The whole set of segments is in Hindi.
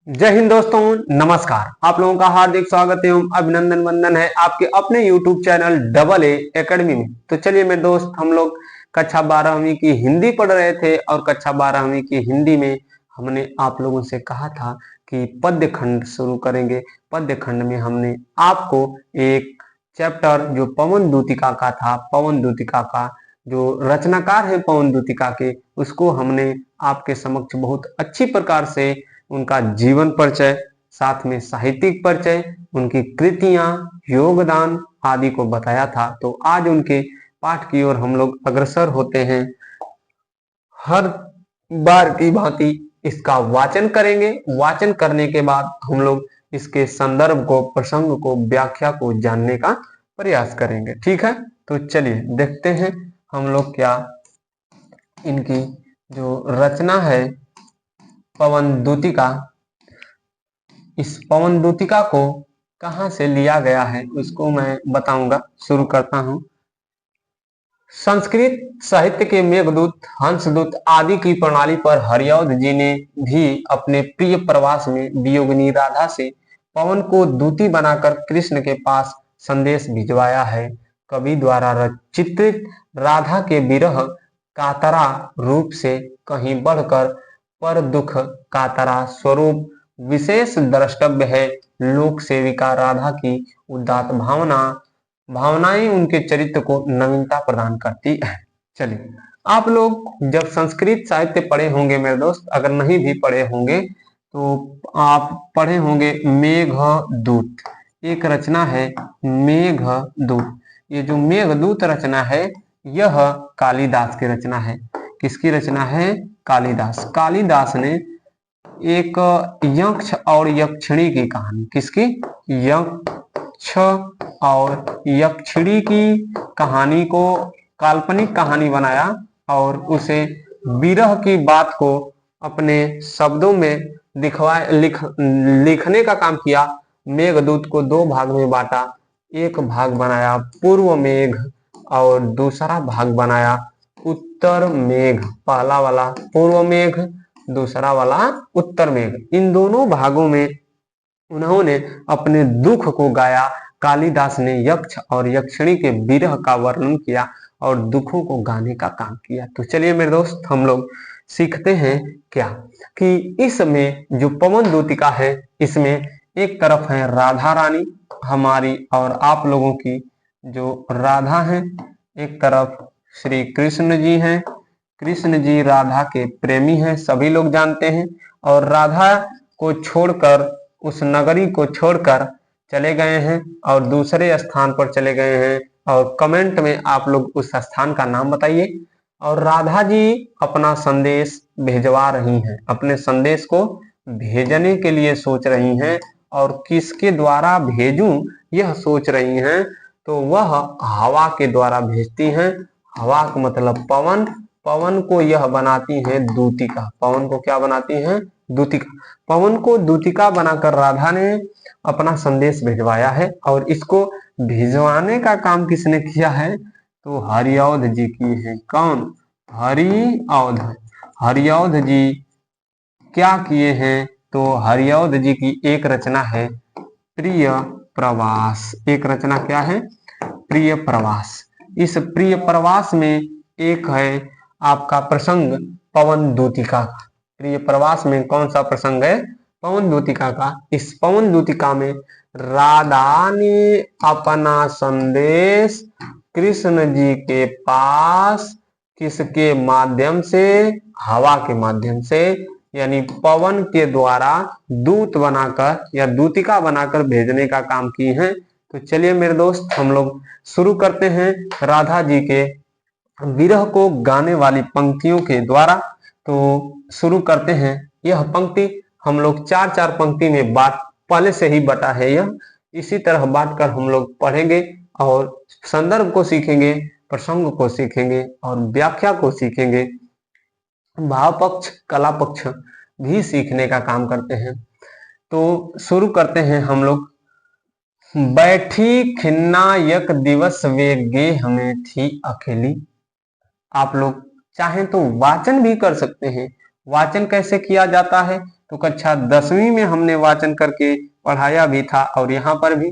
जय हिंद दोस्तों, नमस्कार। आप लोगों का हार्दिक स्वागत एवं अभिनंदन वंदन है आपके अपने YouTube channel double A academy में। तो चलिए मेरे दोस्त, हम लोग कक्षा 12वीं की हिंदी पढ़ रहे थे और कक्षा 12वीं की हिंदी में हमने आप लोगों से कहा था कि पद्य खंड शुरू करेंगे। पद्य खंड में हमने आपको एक चैप्टर जो पवन दूतिका का था, पवन दूतिका का जो रचनाकार है पवन दूतिका के, उसको हमने आपके समक्ष बहुत अच्छी प्रकार से उनका जीवन परिचय, साथ में साहित्यिक परिचय, उनकी कृतियां, योगदान आदि को बताया था। तो आज उनके पाठ की ओर हम लोग अग्रसर होते हैं। हर बार की भांति इसका वाचन करेंगे। वाचन करने के बाद हम लोग इसके संदर्भ को, प्रसंग को, व्याख्या को जानने का प्रयास करेंगे। ठीक है, तो चलिए देखते हैं हम लोग क्या इनकी जो रचना है पवन दूतिका, इस पवन दूतिका को कहां से लिया गया है उसको मैं बताऊंगा। शुरू करता हूं। संस्कृत साहित्य के मेघदूत, हंसदूत आदि की प्रणाली पर हरिऔध जी ने भी अपने प्रिय प्रवास में वियोगिनी राधा से पवन को दूती बनाकर कृष्ण के पास संदेश भिजवाया है। कवि द्वारा चित्रित राधा के विरह कातरा रूप से कहीं बढ़कर पर दुख कातरा स्वरूप विशेष द्रष्टव्य है। लोक सेविका राधा की उदात्त भावनाएं उनके चरित्र को नवीनता प्रदान करती है। चलिए, आप लोग जब संस्कृत साहित्य पढ़े होंगे मेरे दोस्त, अगर नहीं भी पढ़े होंगे तो आप पढ़े होंगे मेघदूत। एक रचना है मेघदूत। ये जो मेघदूत रचना है यह कालिदास की रचना है। किसकी रचना है? कालिदास। कालिदास ने एक यक्ष और यक्षिणी की कहानी, किसकी? यक्ष और यक्षिणी की कहानी को काल्पनिक कहानी बनाया और उसे विरह की बात को अपने शब्दों में लिखने का काम किया। मेघदूत को दो भाग में बांटा। एक भाग बनाया पूर्व मेघ और दूसरा भाग बनाया उत्तर मेघ। पहला वाला पूर्व मेघ, दूसरा वाला उत्तर मेघ। इन दोनों भागों में उन्होंने अपने दुख को गाया। कालिदास ने यक्ष और यक्षिणी के विरह का वर्णन किया और दुखों को गाने का काम किया। तो चलिए मेरे दोस्त, हम लोग सीखते हैं क्या कि इसमें जो पवन दूतिका है, इसमें एक तरफ है राधा रानी हमारी और आप लोगों की जो राधा है, एक तरफ श्री कृष्ण जी हैं। कृष्ण जी राधा के प्रेमी हैं, सभी लोग जानते हैं। और राधा को छोड़कर, उस नगरी को छोड़कर चले गए हैं और दूसरे स्थान पर चले गए हैं। और कमेंट में आप लोग उस स्थान का नाम बताइए। और राधा जी अपना संदेश भेजवा रही हैं, अपने संदेश को भेजने के लिए सोच रही हैं। और किसके द्वारा भेजूं यह सोच रही हैं, तो वह हवा के द्वारा भेजती हैं। हवा का मतलब पवन। पवन को यह बनाती हैं दूतिका। पवन को क्या बनाती हैं? दूतिका। पवन को दूतिका बनाकर राधा ने अपना संदेश भिजवाया है। और इसको भिजवाने का काम किसने किया है? तो हरिऔध जी की है। कौन? हरिऔध। हरिऔध जी क्या किए हैं? तो हरिऔध जी की एक रचना है प्रिय प्रवास। एक रचना क्या है? प्रिय प्रवास। इस प्रिय प्रवास में एक है आपका प्रसंग पवन दूतिका का। प्रिय प्रवास में कौन सा प्रसंग है? पवन दूतिका का। इस पवन दूतिका में राधा ने अपना संदेश कृष्ण जी के पास किसके माध्यम से? हवा के माध्यम से, यानी पवन के द्वारा दूत बनाकर या दूतिका बनाकर भेजने का काम की है। तो चलिए मेरे दोस्त, हम लोग शुरू करते हैं राधा जी के विरह को गाने वाली पंक्तियों के द्वारा। तो शुरू करते हैं। यह पंक्ति हम लोग चार चार पंक्ति में बात पहले से ही बटा है। यह इसी तरह बांट कर हम लोग पढ़ेंगे और संदर्भ को सीखेंगे, प्रसंग को सीखेंगे और व्याख्या को सीखेंगे। भाव पक्ष, कला पक्ष भी सीखने का काम करते हैं। तो शुरू करते हैं हम लोग। बैठी खिन्ना यक दिवस वे गे हमें थी अकेली। आप लोग चाहें तो वाचन भी कर सकते हैं। वाचन कैसे किया जाता है तो कक्षा 10वीं में हमने वाचन करके पढ़ाया भी था। और यहाँ पर भी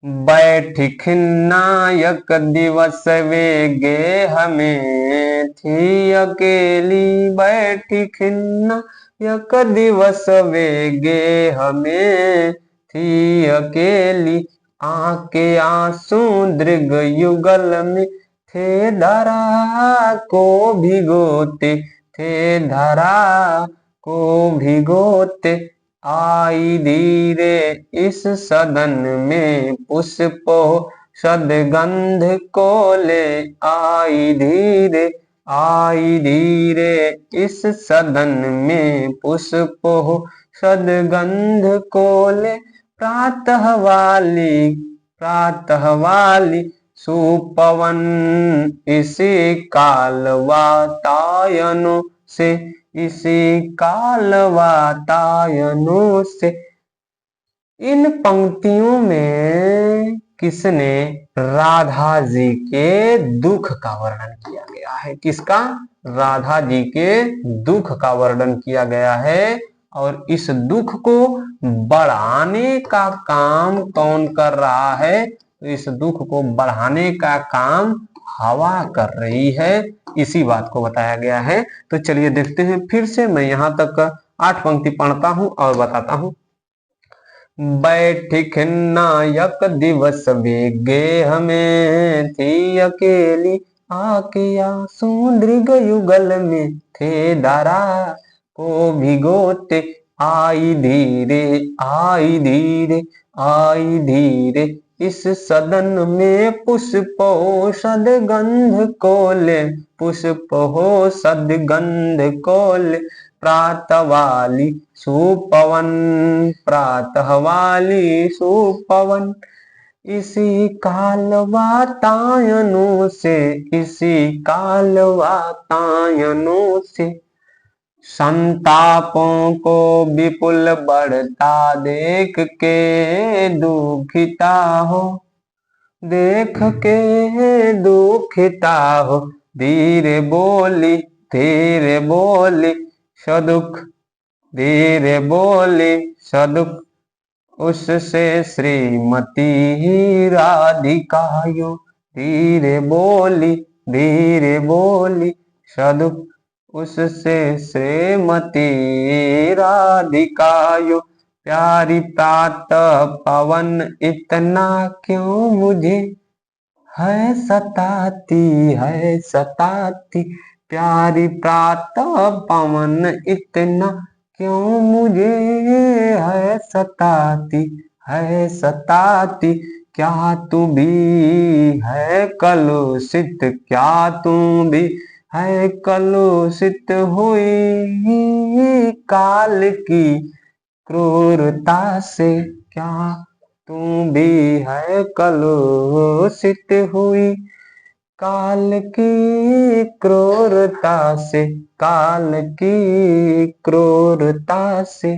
बैठी खिन्नायक दिवस वे गे हमें थी अकेली, बैठी खिन्नायक दिवस वे गे हमें थी अकेली, आंके आंसू दृग युगल में थे धरा को भिगोते, थे धरा को भिगोते, आई धीरे इस सदन में पुष्पो सदगंध को ले, आई धीरे, आई धीरे इस सदन में पुष्पो सदगंध को ले, प्रातः वाली, प्रातः वाली सुपवन इसी काल वातायनों से, इसी काल वातायनों से। इन पंक्तियों में किसने राधा जी के दुख का वर्णन किया गया है? किसका? राधा जी के दुख का वर्णन किया गया है। और इस दुख को बढ़ाने का काम कौन कर रहा है? तो इस दुख को बढ़ाने का काम हवा कर रही है, इसी बात को बताया गया है। तो चलिए देखते हैं फिर से। मैं यहाँ तक 8 पंक्ति पढ़ता हूं और बताता हूं। बैठी खिन्नायक दिवस वे गे हमें थी अकेली, आके आंसू दृग युगल में थे धरा को भिगोते, आई धीरे, आई धीरे, आई धीरे इस सदन में पुष्पो सदगंध को ले, पुष्पो सदगंध को ले, प्रातः वाली सुपवन, प्रातः वाली सुपवन इसी काल वातायनों से, इसी काल वातायनों से। संतापों को विपुल बढ़ता देख के दुखिता हो, देख के दुखिता हो, धीरे बोली, धीरे बोली सदुख, धीरे बोली सदुख, उससे श्रीमती राधिकायो, धीरे बोली, धीरे बोली सदुख, उससे श्रीमती राधिकायो। प्यारी प्रातः पवन इतना क्यों मुझे है सताती, है सताती, प्यारी प्रातः पवन इतना क्यों मुझे है सताती, है सताती, क्या तू भी है कलुषित, क्या तू भी है कलुषित हुई काल की क्रूरता से, क्या तू भी है कलुषित हुई काल की क्रूरता से, काल की क्रूरता से,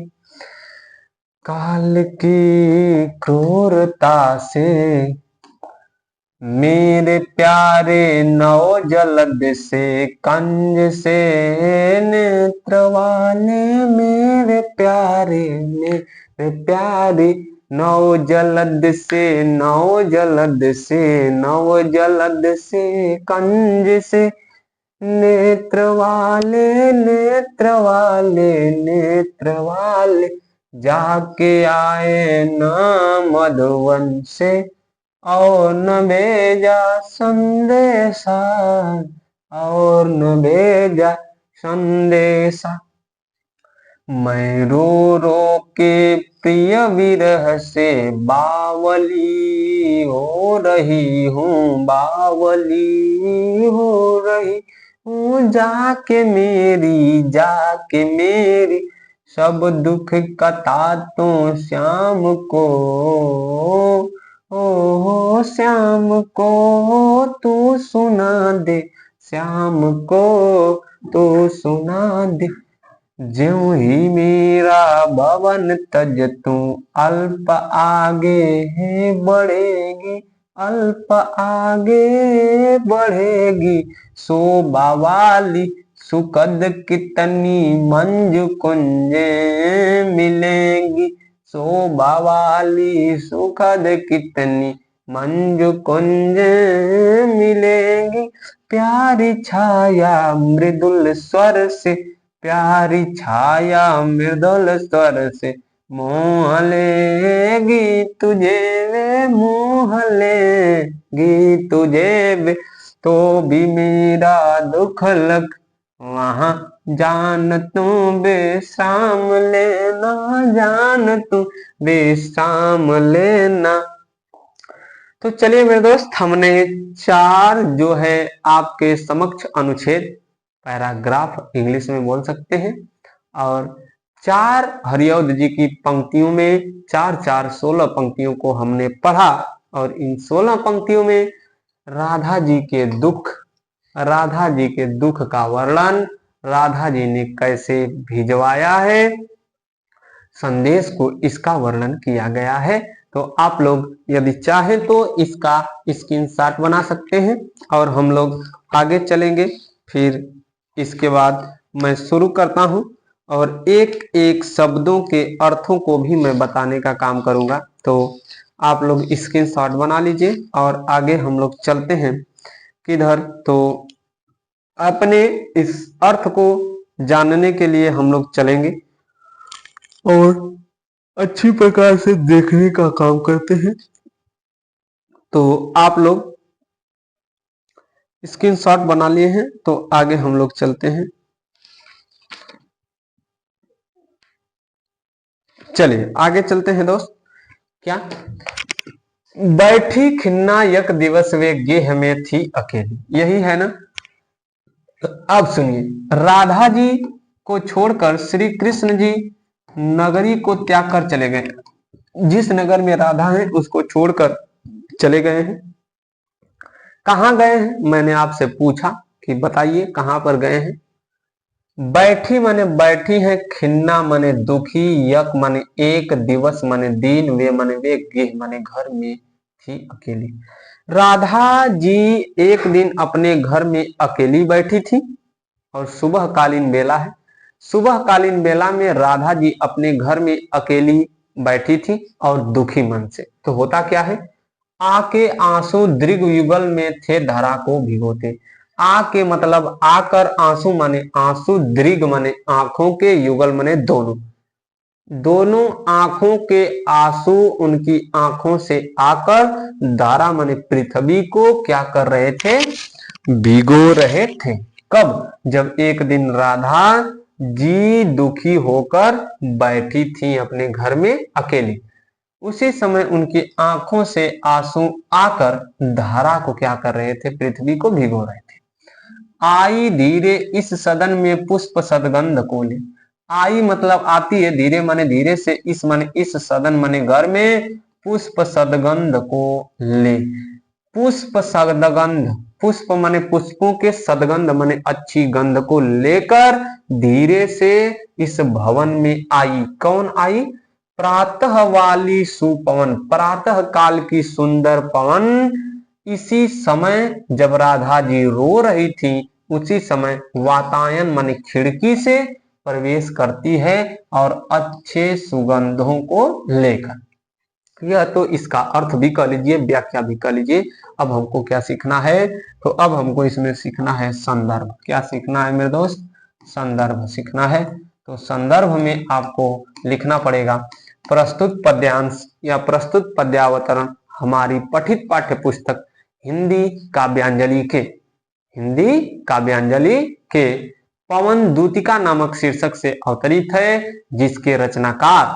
काल की क्रूरता से। मेरे प्यारे नौ जलद से कंज से नेत्र वाले, मेरे प्यारे, मेरे प्यारे नौ जलद से, नौ जलद से, नौ जलद से कंज से, नेत्र वाले, नेत्र वाले, नेत्र वाले जाके आए न मधुवन से, और न भेजा संदेशा, और न भेजा संदेशा। मैं रो रो के प्रिय विरह से बावली हो रही हूँ, बावली हो रही हूँ, जाके मेरी, जाके मेरी सब दुख कथा तो श्याम को, ओ श्याम को तू सुना दे, श्याम को तू सुना दे। ज्यों ही मेरा भवन तज तू अल्प आगे है बढ़ेगी, अल्प आगे बढ़ेगी, शोभा वाली, सुखद कितनी मंजू कुंजे मिलेंगी, शोभा वाली सुखद कितनी मंजू कुंजे मिलेंगी, प्यारी छाया मृदुल स्वर से, प्यारी छाया मृदुल स्वर से मोह लेगी तुझे वे, मोह लेगी तुझे वे, तो भी मेरा दुख लग वहां, जान तू विश्राम लेना, जान तू विश्राम लेना। तो चलिए मेरे दोस्त, हमने 4 जो है आपके समक्ष अनुच्छेद, पैराग्राफ इंग्लिश में बोल सकते हैं, और 4 हरिऔध जी की पंक्तियों में 4-4 16 पंक्तियों को हमने पढ़ा, और इन 16 पंक्तियों में राधा जी के दुख, राधा जी के दुख का वर्णन, राधा जी ने कैसे भिजवाया है संदेश को, इसका वर्णन किया गया है। तो आप लोग यदि चाहें तो इसका स्क्रीनशॉट बना सकते हैं, और हम लोग आगे चलेंगे। फिर इसके बाद मैं शुरू करता हूं, और एक एक शब्दों के अर्थों को भी मैं बताने का काम करूंगा। तो आप लोग स्क्रीनशॉट बना लीजिए, और आगे हम लोग चलते हैं किधर, तो अपने इस अर्थ को जानने के लिए हम लोग चलेंगे और अच्छी प्रकार से देखने का काम करते हैं। तो आप लोग स्क्रीनशॉट बना लिए हैं, तो आगे हम लोग चलते हैं। चलिए आगे चलते हैं दोस्त। क्या बैठी खिन्ना यक दिवस वे गेह में थी अकेली, यही है ना। अब सुनिए, राधा जी को छोड़कर श्री कृष्ण जी नगरी को त्याग कर चले गए। जिस नगर में राधा है उसको छोड़कर चले गए हैं। कहां गए हैं, मैंने आपसे पूछा कि बताइए कहां पर गए हैं। बैठी माने बैठी है, खिन्ना माने दुखी, यक माने एक, दिवस माने दिन, वे माने वे, गेह माने घर में थी अकेली। राधा जी एक दिन अपने घर में अकेली बैठी थी, और सुबह कालीन बेला है। सुबह कालीन बेला में राधा जी अपने घर में अकेली बैठी थी और दुखी मन से। तो होता क्या है, आके आंसू दृग युगल में थे धरा को भिगोते। आके मतलब आकर, आंसू माने आंसू, दृग माने आंखों के, युगल माने दोनों, दोनों आंखों के आंसू उनकी आंखों से आकर धारा माने पृथ्वी को क्या कर रहे थे, भिगो रहे थे। कब, जब एक दिन राधा जी दुखी होकर बैठी थी अपने घर में अकेली, उसी समय उनकी आंखों से आंसू आकर धारा को क्या कर रहे थे, पृथ्वी को भिगो रहे थे। आई धीरे इस सदन में पुष्प सदगंध को ले। आई मतलब आती है, धीरे माने धीरे से, इस माने इस, सदन माने घर में, पुष्प सदगंध को ले। पुष्प सदगंध, पुष्प माने पुष्पों के, सदगंध माने अच्छी गंध को लेकर धीरे से इस भवन में आई। कौन आई, प्रातः वाली सुपवन, प्रातः काल की सुंदर पवन। इसी समय जब राधा जी रो रही थी, उसी समय वातायन माने खिड़की से प्रवेश करती है, और अच्छे सुगंधों को लेकर। यह तो इसका अर्थ भी कह लीजिए, व्याख्या भी कह लीजिए। अब हमको क्या सीखना है, तो अब हमको इसमें सीखना है संदर्भ। क्या सीखना है मेरे दोस्त, संदर्भ सीखना है। तो संदर्भ में आपको लिखना पड़ेगा, प्रस्तुत पद्यांश या प्रस्तुत पद्यावतरण हमारी पठित पाठ्य पुस्तक हिंदी काव्यांजलि के, हिंदी काव्यांजलि के पवन दूतिका नामक शीर्षक से अवतरित है, जिसके रचनाकार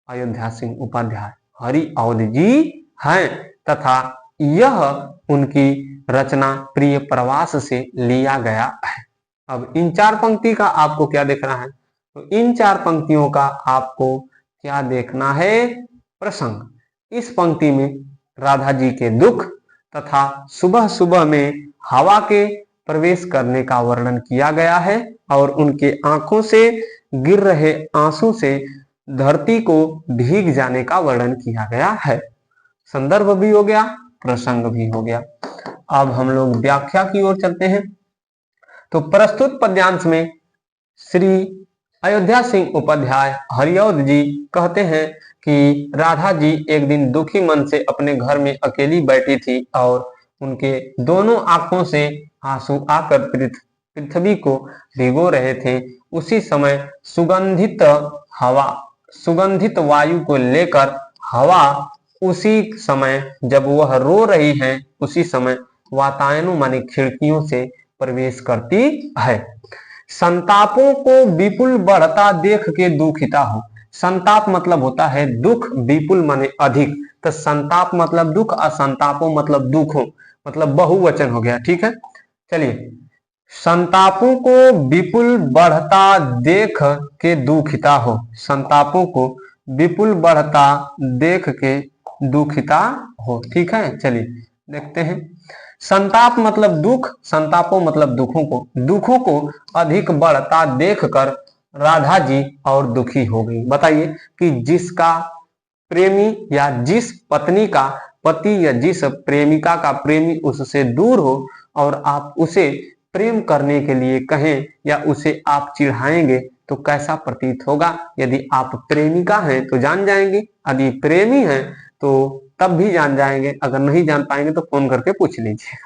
अयोध्या सिंह उपाध्याय हरिऔध जी हैं, तथा यह उनकी रचना प्रिय प्रवास से लिया गया है। अब इन 4 पंक्ति का आपको क्या देखना है, तो इन 4 पंक्तियों का आपको क्या देखना है, प्रसंग। इस पंक्ति में राधा जी के दुख तथा सुबह सुबह में हवा के प्रवेश करने का वर्णन किया गया है, और उनके आंखों से गिर रहे आंसू से धरती को भीग जाने का वर्णन किया गया है। संदर्भ भी हो गया, प्रसंग भी हो गया। अब हम लोग व्याख्या की ओर चलते हैं। तो प्रस्तुत पद्यांश में श्री अयोध्या सिंह उपाध्याय हरिऔध जी कहते हैं कि राधा जी एक दिन दुखी मन से अपने घर में अकेली बैठी थी और उनके दोनों आंखों से आंसू आकर पृथ्वी को भिगो रहे थे। उसी समय सुगंधित वायु को लेकर हवा, उसी समय जब वह रो रही है, उसी समय वातायनों माने खिड़कियों से प्रवेश करती है। संतापों को विपुल बढ़ता देख के दुखिता हो। संताप मतलब होता है दुख, विपुल माने अधिक, तो संताप मतलब दुख और संतापों मतलब दुखों, मतलब बहुवचन हो गया। ठीक है, चलिए। संतापों को विपुल बढ़ता देख के दुखिता हो। संतापों को विपुल बढ़ता देख के दुखिता हो। ठीक है, चलिए देखते हैं। संताप मतलब दुख, संतापों मतलब दुखों को अधिक बढ़ता देखकर राधा जी और दुखी हो गई। बताइए कि जिसका प्रेमी या जिस पत्नी का पति या जिस प्रेमिका का प्रेमी उससे दूर हो और आप उसे प्रेम करने के लिए कहें या उसे आप चिढ़ाएंगे तो कैसा प्रतीत होगा। यदि आप प्रेमिका हैं तो जान जाएंगे, यदि प्रेमी हैं तो तब भी जान जाएंगे, अगर नहीं जान पाएंगे तो फोन करके पूछ लीजिए।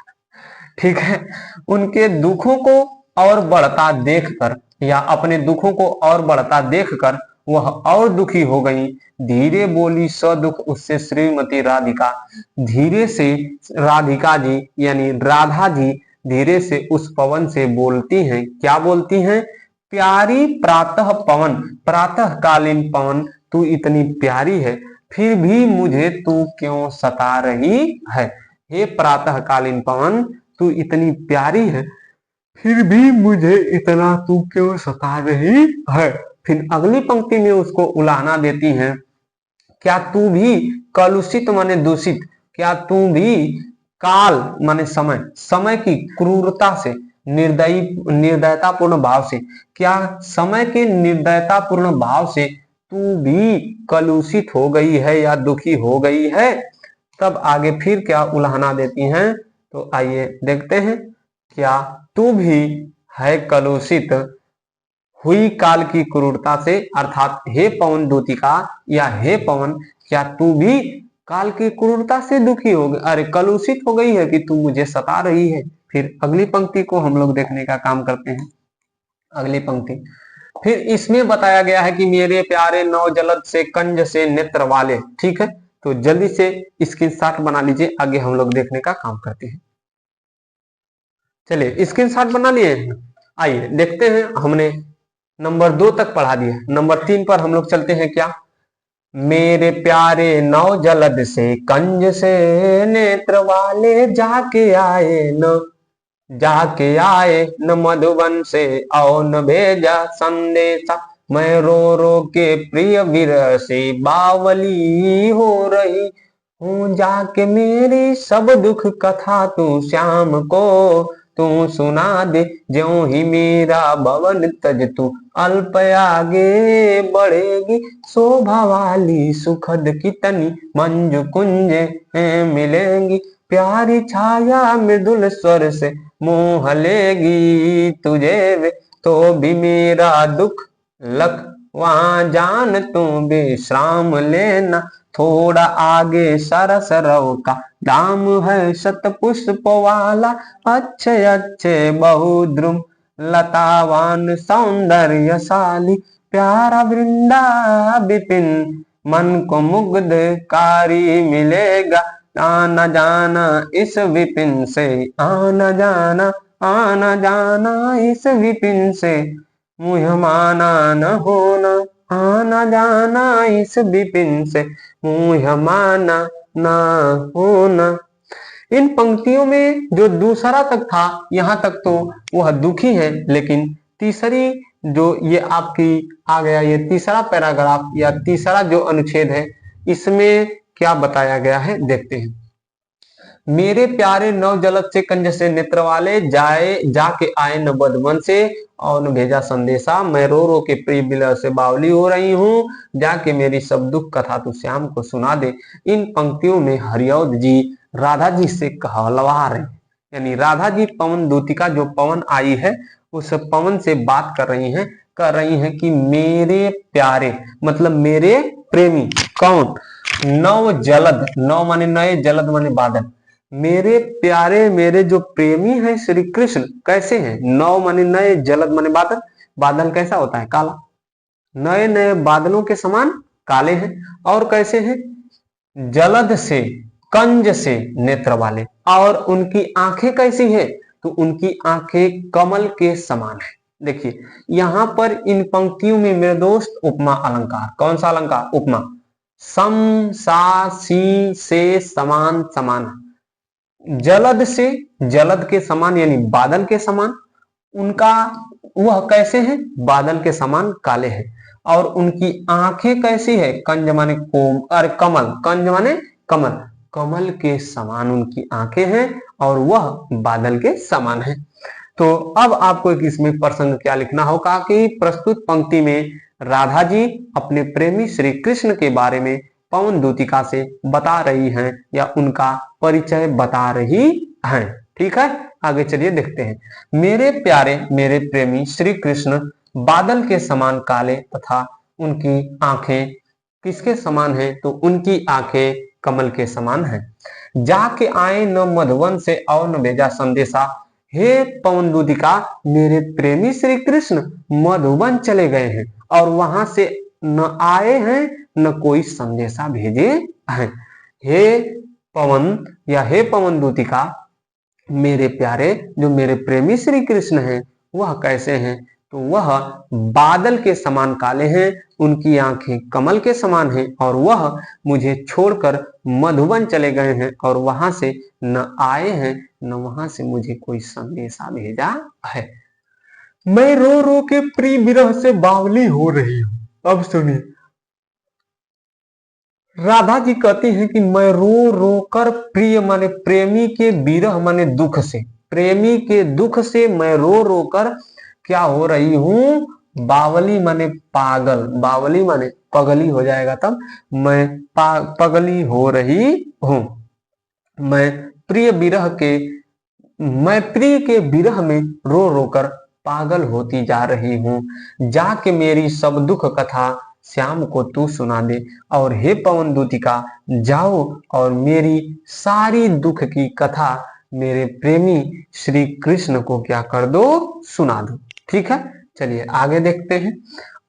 ठीक है, उनके दुखों को और बढ़ता देखकर या अपने दुखों को और बढ़ता देखकर वह और दुखी हो गई। धीरे बोली सदुख उससे श्रीमती राधिका। धीरे से राधिका जी यानी राधा जी धीरे से उस पवन से बोलती हैं। क्या बोलती हैं? प्यारी प्रातः पवन, प्रातः कालीन पवन तू इतनी प्यारी है, फिर भी मुझे तू क्यों सता रही है। हे प्रातः कालीन पवन, तू इतनी प्यारी है, फिर भी मुझे इतना तू क्यों सता रही है। फिर अगली पंक्ति में उसको उलाहना देती हैं। क्या तू भी कलुषित माने दूषित, क्या तू भी काल माने समय, समय की क्रूरता से, निर्दयतापूर्ण भाव से, क्या समय के निर्दयतापूर्ण भाव से तू भी कलुषित हो गई है या दुखी हो गई है। तब आगे फिर क्या उलाहना देती हैं, तो आइए देखते हैं। क्या तू भी है कलुषित हुई काल की क्रूरता से, अर्थात हे पवन दूतिका या हे पवन, क्या तू भी काल की क्रूरता से दुखी हो गई, अरे कलुषित हो गई है कि तू मुझे सता रही है। फिर अगली पंक्ति को हम लोग देखने का काम करते हैं। अगली पंक्ति फिर इसमें बताया गया है कि मेरे प्यारे नौ जलद से कंज से नेत्र वाले। ठीक है, तो जल्दी से स्क्रीनशॉट बना लीजिए, आगे हम लोग देखने का काम करते हैं। चलिए स्क्रीनशॉट बना लिए, आइए देखते हैं। हमने नंबर 2 तक पढ़ा दिया, नंबर 3 पर हम लोग चलते हैं। क्या? मेरे प्यारे नौ जलद से कंज से नेत्र वाले जाके आए न मधुबन से और न भेजा संदेशा। मैं रो रो के प्रिय विरह से बावली हो रही हूँ। जाके मेरी सब दुख कथा तू श्याम को तू सुना दे। ज्यों ही मेरा भवन तज तू अल्प आगे बढ़ेगी। शोभा वाली सुखद कितनी मंजू कुंज मिलेंगी। प्यारी छाया मृदुल स्वर से मोह लेगी तुझे वे। तो भी मेरा दुख लख वहां जान तू विश्राम लेना। थोड़ा आगे सरस रव का दाम है शत पुष्प वाला। अच्छे अच्छे बहुद्रुम लतावान सौंदर्यशाली। प्यारा वृंदा विपिन मन को मुग्धकारी मिलेगा। आना जाना इस विपिन से, आना जाना इस विपिन से। मुँह माना न होना, आना जाना इस विपिन से। मुँह माना न होना। इन पंक्तियों में जो दूसरा तक था, यहाँ तक तो वह दुखी है, लेकिन तीसरी जो ये आपकी आ गया, ये तीसरा पैराग्राफ या तीसरा जो अनुच्छेद है, इसमें क्या बताया गया है देखते हैं। मेरे प्यारे नव जलद से कंज से नेत्र वाले जाके आए न बदमन से और न भेजा संदेशा। मैं रो रो के प्रिय विरह से बावली हो रही हूँ। जाके मेरी सब दुख कथा तू श्याम को सुना दे। इन पंक्तियों में हरिऔध जी राधा जी से कहलवा रहे, यानी राधा जी पवन दूतिका जो पवन आई है उस पवन से बात कर रही हैं कि मेरे प्यारे, मतलब मेरे प्रेमी। कौन? नव जलद, नव माने नए, जलद माने बादल। मेरे प्यारे, मेरे जो प्रेमी हैं श्री कृष्ण, कैसे हैं? नव माने नए, जलद माने बादल। बादल कैसा होता है? काला। नए नए बादलों के समान काले हैं। और कैसे हैं? जलद से, कंज से नेत्र वाले। और उनकी आंखें कैसी है? तो उनकी आंखें कमल के समान है। देखिए यहां पर इन पंक्तियों में मेरे दोस्त उपमा अलंकार, कौन सा अलंकार? उपमा। सम, सा, सी, से, समान, समान। जलद से, जलद के समान यानी बादल के समान। उनका वह कैसे हैं? बादल के समान काले हैं। और उनकी आंखें कैसी है? कंज माने कोम, अरे कमल, कंज माने कमल, कमल के समान उनकी आंखें हैं और वह बादल के समान है। तो अब आपको एक इसमें प्रसंग क्या लिखना होगा कि प्रस्तुत पंक्ति में राधा जी अपने प्रेमी श्री कृष्ण के बारे में पवन दूतिका से बता रही हैं या उनका परिचय बता रही हैं। ठीक है, आगे चलिए देखते हैं। मेरे प्यारे, मेरे प्रेमी श्री कृष्ण बादल के समान काले तथा उनकी आंखें किसके समान है? तो उनकी आंखें कमल के समान है। जाके आए न मधुवन से और न भेजा संदेशा, हे पवन दूतिका, मेरे प्रेमी श्री कृष्ण मधुबन चले गए हैं और वहां से न आए हैं न कोई संदेशा भेजे हैं। हे पवन या हे पवन दूतिका, मेरे प्यारे, जो मेरे प्रेमी श्री कृष्ण हैं वह कैसे हैं? तो वह बादल के समान काले हैं, उनकी आंखें कमल के समान हैं और वह मुझे छोड़कर मधुबन चले गए हैं और वहां से न आए हैं न वहां से मुझे कोई संदेशा भेजा है। मैं रो रो के प्रिय विरह से बावली हो रही हूं। अब सुनिए, राधा जी कहती हैं कि मैं रो रो कर, प्रिय माने प्रेमी के, विरह माने दुख से, प्रेमी के दुख से मैं रो रो कर क्या हो रही हूं? बावली माने पागल, बावली माने पगली हो जाएगा तब। मैं पगली हो रही हूं। मैं प्रिय विरह के, मैं प्रिय के विरह में रो रो कर पागल होती जा रही हूं। जाके मेरी सब दुख कथा श्याम को तू सुना दे। और हे पवन दूतिका, जाओ और मेरी सारी दुख की कथा मेरे प्रेमी श्री कृष्ण को क्या कर दो? सुना दो। ठीक है, चलिए आगे देखते हैं।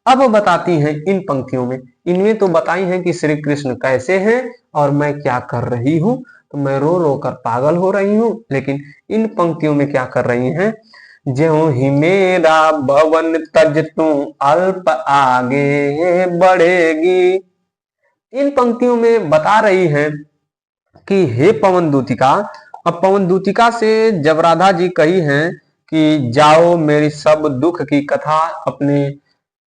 अब बताती हैं इन पंक्तियों में, इनमें तो बताई हैं कि श्री कृष्ण कैसे हैं और मैं क्या कर रही हूं। तो मैं रो रो कर पागल हो रही हूं, लेकिन इन पंक्तियों में क्या कर रही हैं? ज्यों ही मेरा भवन तज तू अल्प आगे बढ़ेगी। इन पंक्तियों में बता रही है कि हे पवन दूतिका। अब पवन दूतिका से जब राधा जी कही हैं कि जाओ मेरी सब दुख की कथा अपने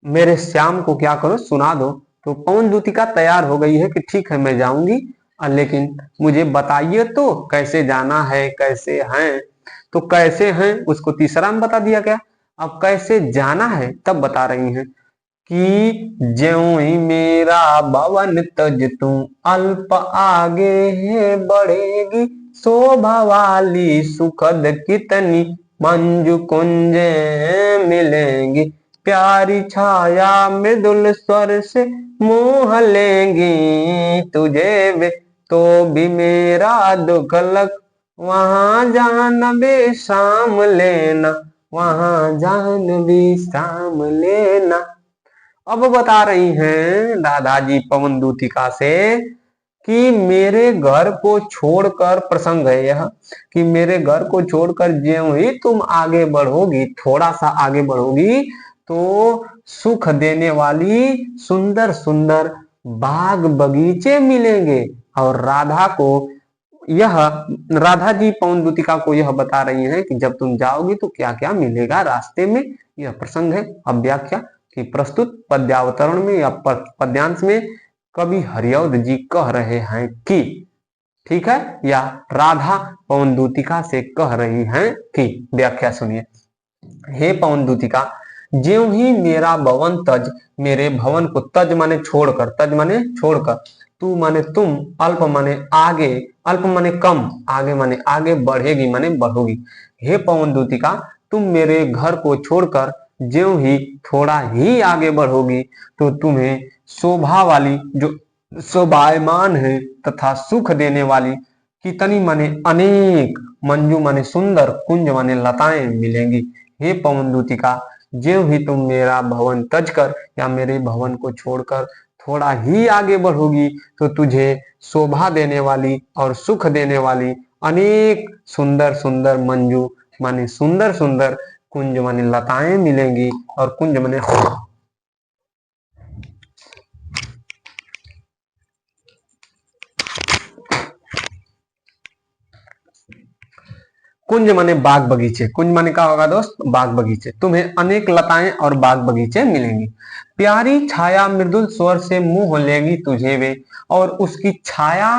मेरे श्याम को क्या करो? सुना दो। तो पवन दूतिका तैयार हो गई है कि ठीक है मैं जाऊंगी, लेकिन मुझे बताइए तो कैसे जाना है, कैसे हैं। तो कैसे हैं उसको तीसरा में बता दिया गया। अब कैसे जाना है तब बता रही हैं कि ज्यों ही मेरा भवन तज तू अल्प आगे बढ़ेगी, शोभा वाली सुखद कितनी मंजू कुंज मिलेंगी, प्यारी छाया मृदुल स्वर से मोह लेंगी, तुझे वे तो भी मेरा दुख लग, वहां जान विश्राम लेना, वहां जान विश्राम लेना। अब बता रही हैं राधा जी पवन दूतिका से कि मेरे घर को छोड़कर, प्रसंग है यह, कि मेरे घर को छोड़कर ज्यों ही तुम आगे बढ़ोगी, थोड़ा सा आगे बढ़ोगी, तो सुख देने वाली सुंदर सुंदर बाग बगीचे मिलेंगे। और राधा को यह, राधा जी पवन दूतिका को यह बता रही हैं कि जब तुम जाओगी तो क्या क्या मिलेगा रास्ते में। यह प्रसंग है। अब व्याख्या कि प्रस्तुत पद्यावतरण में या पद्यांश में कवि हरिऔध जी कह रहे हैं कि, ठीक है, या राधा पवन दूतिका से कह रही हैं कि। व्याख्या सुनिए। हे पवन दूतिका, ज्यों ही मेरा भवन तज, मेरे भवन को, तज माने छोड़कर, तज माने छोड़कर, तू माने तुम, अल्प माने आगे, अल्प माने कम, आगे माने आगे, बढ़ेगी माने बढ़ोगी। हे पवन दूतिका, तुम मेरे घर को छोड़कर ज्यों ही थोड़ा ही आगे बढ़ोगी तो तुम्हें शोभा वाली, जो शोभायमान है तथा सुख देने वाली कितनी माने अनेक मंजू माने सुंदर, कुंज माने लताएं मिलेंगी। हे पवन दूतिका, ज्यों ही तुम मेरा भवन तजकर या मेरे भवन को छोड़कर थोड़ा ही आगे बढ़ोगी तो तुझे शोभा देने वाली और सुख देने वाली अनेक सुंदर सुंदर मंजू माने सुंदर सुंदर, कुंज माने लताएं मिलेंगी, और कुंज माने कुंज माने बाग बगीचे। कुंज माने क्या होगा दोस्त? बाग बगीचे। तुम्हें अनेक लताएं और बाग बगीचे मिलेंगी। प्यारी छाया मृदुल स्वर से मुंह लेगी तुझे वे, और उसकी छाया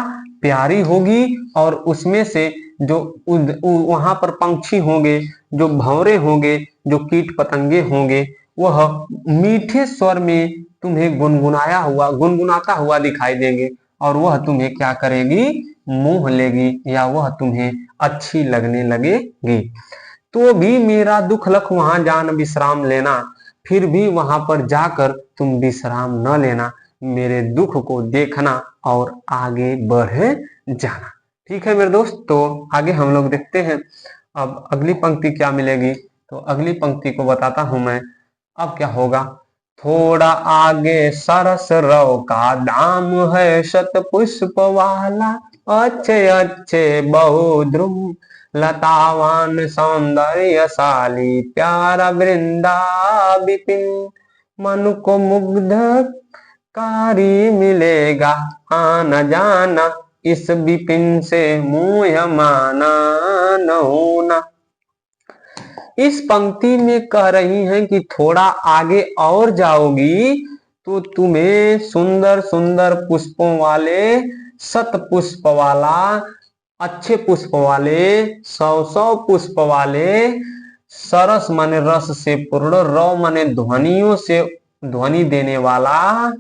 प्यारी होगी, और उसमें से जो वहां पर पंछी होंगे, जो भंवरे होंगे, जो कीट पतंगे होंगे, वह मीठे स्वर में तुम्हें गुनगुनाता हुआ दिखाई देंगे, और वह तुम्हें क्या करेगी? मुंह लेगी, या वह तुम्हें अच्छी लगने लगेगी। तो भी मेरा दुख लख वहां जान विश्राम लेना, फिर भी वहां पर जाकर तुम विश्राम न लेना, मेरे दुख को देखना और आगे बढ़ जाना। ठीक है मेरे दोस्त, तो आगे हम लोग देखते हैं अब अगली पंक्ति क्या मिलेगी। तो अगली पंक्ति को बताता हूं मैं। अब क्या होगा? थोड़ा आगे सरस रव का दाम है शत पुष्प वाला, अच्छे अच्छे बहुद्रुम लतावान सौंदर्यशाली, प्यारा वृंदा विपिन मन को मुग्ध कारी मिलेगा, आना जाना इस विपिन से मुँह माना न होना। इस पंक्ति में कह रही हैं कि थोड़ा आगे और जाओगी तो तुम्हें सुंदर सुंदर पुष्पों वाले, शत पुष्प वाला, अच्छे पुष्प वाले, 100 पुष्प वाले, सरस माने रस से पूर्ण, रव माने ध्वनियों से ध्वनि देने वाला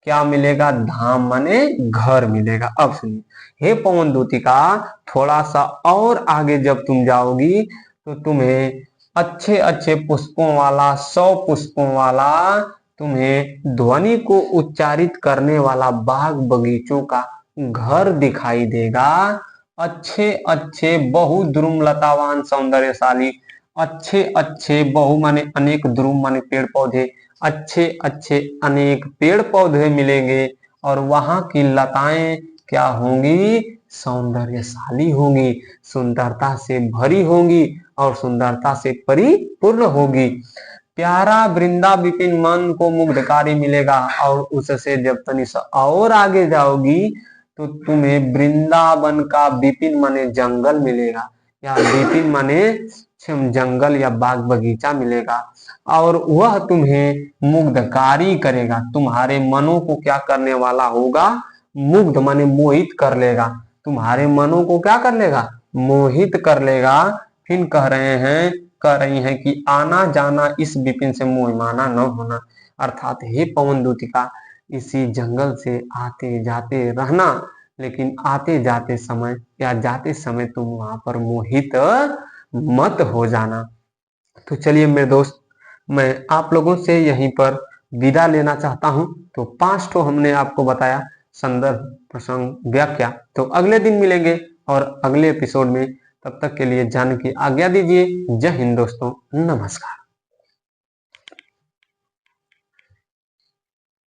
क्या मिलेगा? धाम माने घर मिलेगा। अब सुनिए, हे पवन दूतिका, थोड़ा सा और आगे जब तुम जाओगी तो तुम्हें अच्छे अच्छे पुष्पों वाला, 100 पुष्पों वाला, तुम्हें ध्वनि को उच्चारित करने वाला बाग बगीचों का घर दिखाई देगा। अच्छे अच्छे बहुद्रुम लतावान सौंदर्यशाली, अच्छे अच्छे बहु माने अनेक, द्रुम माने पेड़ पौधे, अच्छे अच्छे अनेक पेड़ पौधे मिलेंगे, और वहां की लताएं क्या होंगी? सौंदर्यशाली होंगी, सुंदरता से भरी होंगी और सुंदरता से परिपूर्ण होगी। प्यारा वृंदा विपिन मन को मुग्धकारी मिलेगा, और उससे जब तनी सा और आगे जाओगी तो तुम्हें वृंदावन का विपिन माने जंगल मिलेगा, या विपिन माने जंगल या बाग बगीचा मिलेगा, और वह तुम्हें मुग्धकारी करेगा, तुम्हारे मनों को क्या करने वाला होगा? मुग्ध माने मोहित कर लेगा, तुम्हारे मनों को क्या कर लेगा? मोहित कर लेगा। फिर कह रही हैं कि आना जाना इस विपिन से मोह माना न होना, अर्थात हे पवन दूतिका, इसी जंगल से आते जाते रहना, लेकिन आते जाते समय या जाते समय तुम वहां पर मोहित मत हो जाना। तो चलिए मेरे दोस्त, मैं आप लोगों से यहीं पर विदा लेना चाहता हूं। तो 5 तो हमने आपको बताया, संदर्भ, प्रसंग, व्याख्या। तो अगले दिन मिलेंगे और अगले एपिसोड में। तब तक के लिए जाने की आज्ञा दीजिए। जय हिंद दोस्तों, नमस्कार।